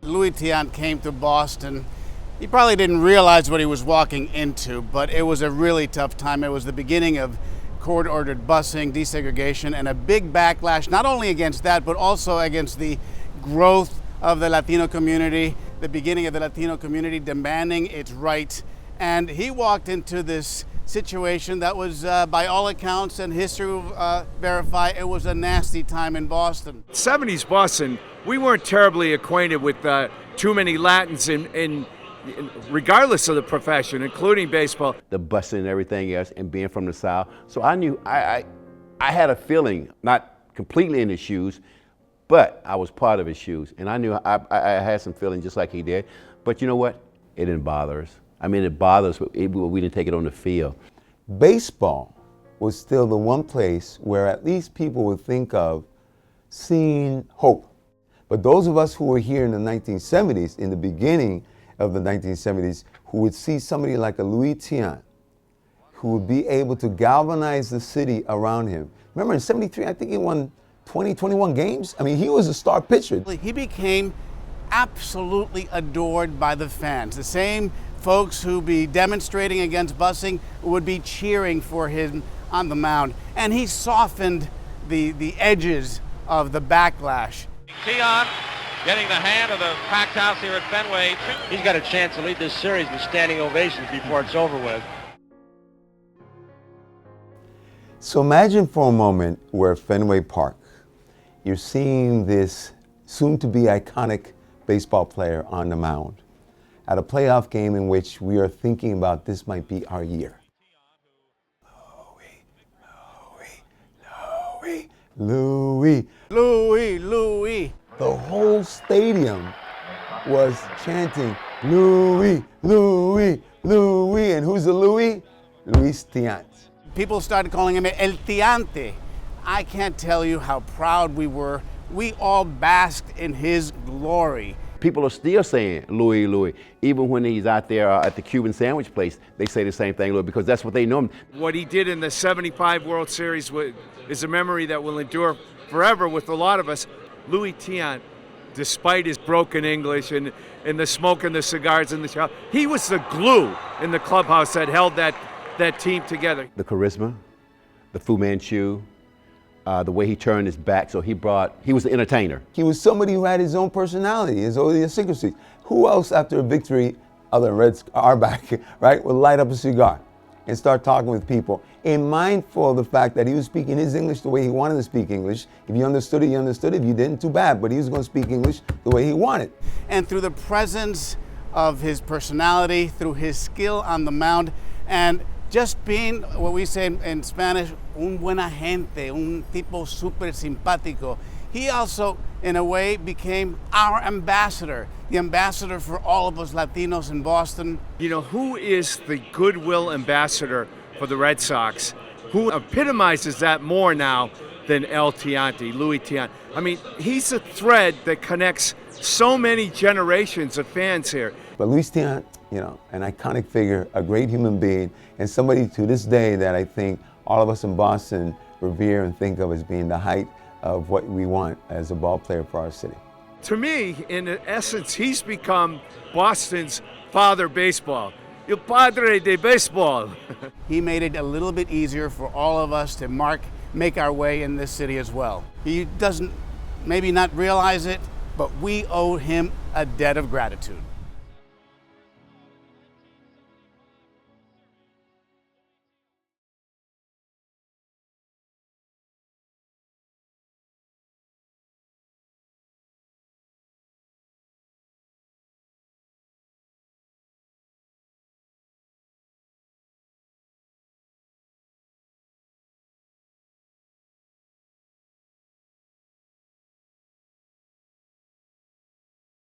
Louis Tiant came to Boston, he probably didn't realize what he was walking into, but it was a really tough time. It was the beginning of court-ordered busing, desegregation, and a big backlash, not only against that, but also against the growth of the Latino community, the beginning of the Latino community demanding its rights. And he walked into this situation that was, by all accounts and history will verify, it was a nasty time in Boston. 70s Boston, we weren't terribly acquainted with too many Latins regardless of the profession, including baseball. The busing and everything else, and being from the South. So I knew, I had a feeling, not completely in his shoes, but I was part of his shoes. And I knew I had some feeling just like he did. But you know what? It didn't bother us. I mean, it bothers us, but we didn't take it on the field. Baseball was still the one place where at least people would think of seeing hope. But those of us who were here in the 1970s, in the beginning of the 1970s, who would see somebody like a Louis Tiant, who would be able to galvanize the city around him. Remember in '73, I think he won 21 games? I mean, he was a star pitcher. He became absolutely adored by the fans. The same folks who be demonstrating against busing would be cheering for him on the mound. And he softened the edges of the backlash. Tiant getting the hand of the packed house here at Fenway. He's got a chance to lead this series with standing ovations before it's over with. So imagine for a moment we're at Fenway Park. You're seeing this soon-to-be iconic baseball player on the mound at a playoff game in which we are thinking about this might be our year. Louis, Louis, Louis, Louis. The whole stadium was chanting, Louis, Louis, Louis. And who's the Louis? Luis Tiant. People started calling him El Tiante. I can't tell you how proud we were. We all basked in his glory. People are still saying Louis, Louis. Even when he's out there at the Cuban sandwich place, they say the same thing, Louis, because that's what they know him. What he did in the '75 World Series is a memory that will endure forever with a lot of us. Louis Tiant, despite his broken English and the smoke and the cigars in the shop, he was the glue in the clubhouse that held that team together. The charisma, the Fu Manchu, the way he turned his back, so he was an entertainer. He was somebody who had his own personality, his own idiosyncrasies. Who else after a victory, other than Red Auerbach, right, would light up a cigar and start talking with people, and mindful of the fact that he was speaking his English the way he wanted to speak English. If you understood it, you understood it. If you didn't, too bad, but he was going to speak English the way he wanted. And through the presence of his personality, through his skill on the mound, and just being what we say in Spanish, un buena gente, un tipo súper simpático. He also, in a way, became our ambassador, the ambassador for all of us Latinos in Boston. You know, who is the goodwill ambassador for the Red Sox? Who epitomizes that more now than El Tiante, Louis Tiant? I mean, he's a thread that connects so many generations of fans here. But Luis Tiant, you know, an iconic figure, a great human being, and somebody to this day that I think all of us in Boston revere and think of as being the height of what we want as a ball player for our city. To me, in essence, he's become Boston's father baseball. El padre de baseball. He made it a little bit easier for all of us to make our way in this city as well. He doesn't maybe not realize it, but we owe him a debt of gratitude.